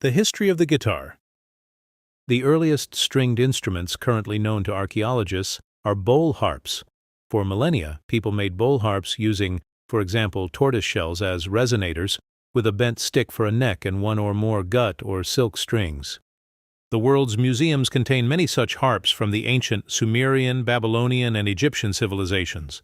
The history of the guitar. The earliest stringed instruments currently known to archaeologists are bowl harps. For millennia, people made bowl harps using, for example, tortoise shells as resonators, with a bent stick for a neck and one or more gut or silk strings. The world's museums contain many such harps from the ancient Sumerian, Babylonian, and Egyptian civilizations.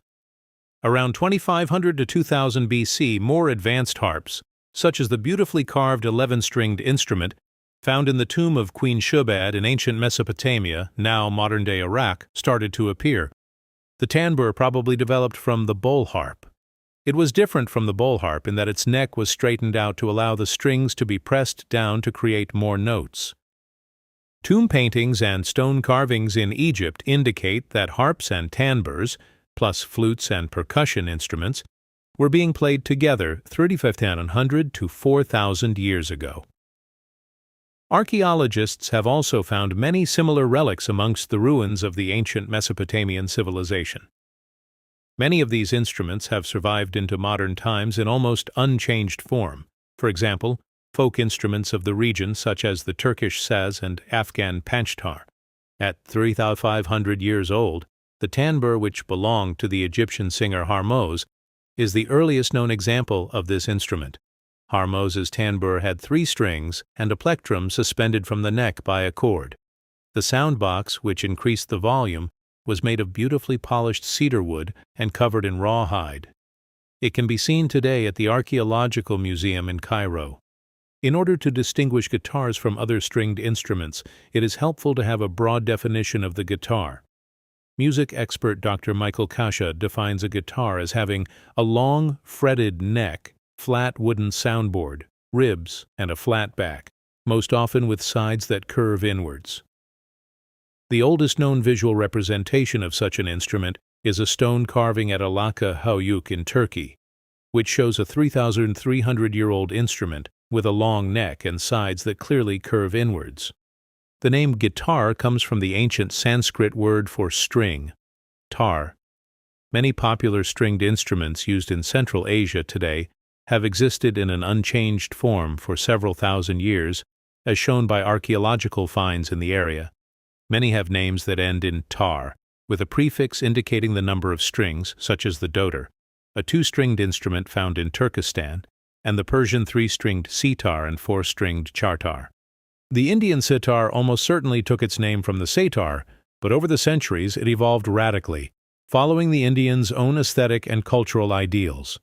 Around 2500 to 2000 BC, more advanced harps, such as the beautifully carved 11-stringed instrument found in the tomb of Queen Shubad in ancient Mesopotamia, now modern-day Iraq, started to appear. The tambur probably developed from the bowl harp. It was different from the bowl harp in that its neck was straightened out to allow the strings to be pressed down to create more notes. Tomb paintings and stone carvings in Egypt indicate that harps and tamburs, plus flutes and percussion instruments, were being played together 3,500 to 4,000 years ago. Archaeologists have also found many similar relics amongst the ruins of the ancient Mesopotamian civilization. Many of these instruments have survived into modern times in almost unchanged form. For example, folk instruments of the region such as the Turkish saz and Afghan panchtar. At 3,500 years old, the tambur, which belonged to the Egyptian singer Harmozh, is the earliest known example of this instrument. Harmoz's tambur had 3 strings and a plectrum suspended from the neck by a cord. The sound box, which increased the volume, was made of beautifully polished cedar wood and covered in rawhide. It can be seen today at the Archaeological Museum in Cairo. In order to distinguish guitars from other stringed instruments, it is helpful to have a broad definition of the guitar. Music expert Dr. Michael Kasha defines a guitar as having a long, fretted neck, flat wooden soundboard, ribs, and a flat back, most often with sides that curve inwards. The oldest known visual representation of such an instrument is a stone carving at Alaka Hayuk in Turkey, which shows a 3,300-year-old instrument with a long neck and sides that clearly curve inwards. The name guitar comes from the ancient Sanskrit word for string, tar. Many popular stringed instruments used in Central Asia today have existed in an unchanged form for several thousand years, as shown by archaeological finds in the area. Many have names that end in tar, with a prefix indicating the number of strings, such as the dodar, a 2-stringed instrument found in Turkestan, and the Persian 3-stringed sitar and 4-stringed chartar. The Indian sitar almost certainly took its name from the setar, but over the centuries it evolved radically, following the Indians' own aesthetic and cultural ideals.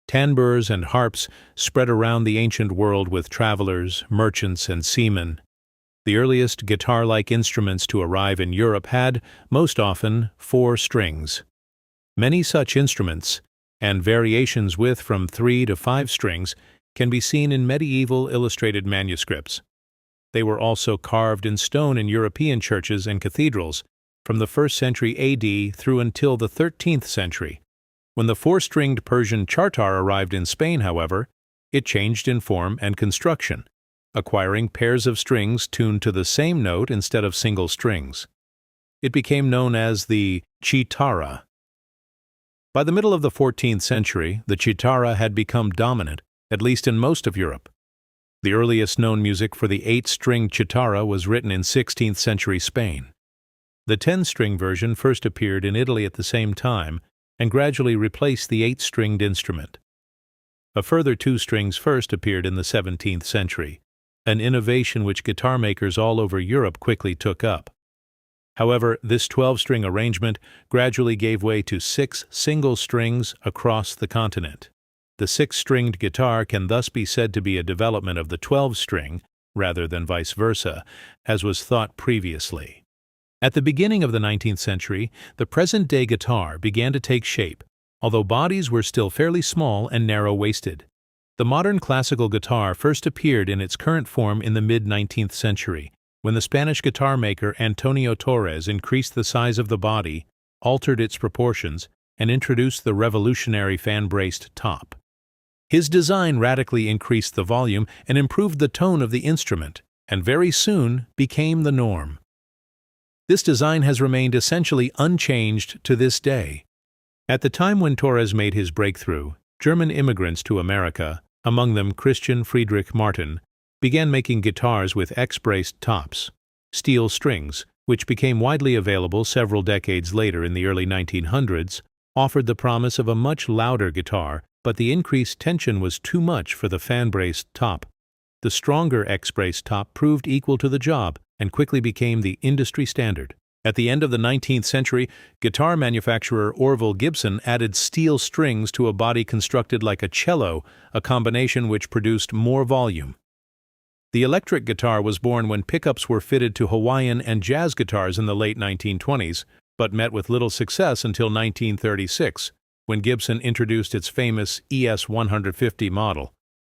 Tamburs and harps spread around the ancient world with travelers, merchants, and seamen. The earliest guitar-like instruments to arrive in Europe had, most often, 4 strings. Many such instruments, and variations with from 3 to 5 strings, can be seen in medieval illustrated manuscripts. They were also carved in stone in European churches and cathedrals from the 1st century AD through until the 13th century. When the 4-stringed Persian chartar arrived in Spain, however, it changed in form and construction, acquiring pairs of strings tuned to the same note instead of single strings. It became known as the chitara. By the middle of the 14th century, the chitara had become dominant, at least in most of Europe. The earliest known music for the 8-string chitara was written in 16th century Spain. The 10-string version first appeared in Italy at the same time and gradually replaced the 8-stringed instrument. A further 2 strings first appeared in the 17th century, an innovation which guitar makers all over Europe quickly took up. However, this 12-string arrangement gradually gave way to 6 single strings across the continent. The 6-stringed guitar can thus be said to be a development of the 12-string, rather than vice versa, as was thought previously. At the beginning of the 19th century, the present-day guitar began to take shape, although bodies were still fairly small and narrow-waisted. The modern classical guitar first appeared in its current form in the mid-19th century, when the Spanish guitar maker Antonio Torres increased the size of the body, altered its proportions, and introduced the revolutionary fan-braced top. His design radically increased the volume and improved the tone of the instrument, and very soon became the norm. This design has remained essentially unchanged to this day. At the time when Torres made his breakthrough, German immigrants to America, among them Christian Friedrich Martin, began making guitars with X-braced tops, steel strings, which became widely available several decades later in the early 1900s, offered the promise of a much louder guitar, but the increased tension was too much for the fan-braced top. The stronger X-braced top proved equal to the job and quickly became the industry standard. At the end of the 19th century, guitar manufacturer Orville Gibson added steel strings to a body constructed like a cello, a combination which produced more volume. The electric guitar was born when pickups were fitted to Hawaiian and jazz guitars in the late 1920s, but met with little success until 1936, when Gibson introduced its famous ES-150 model.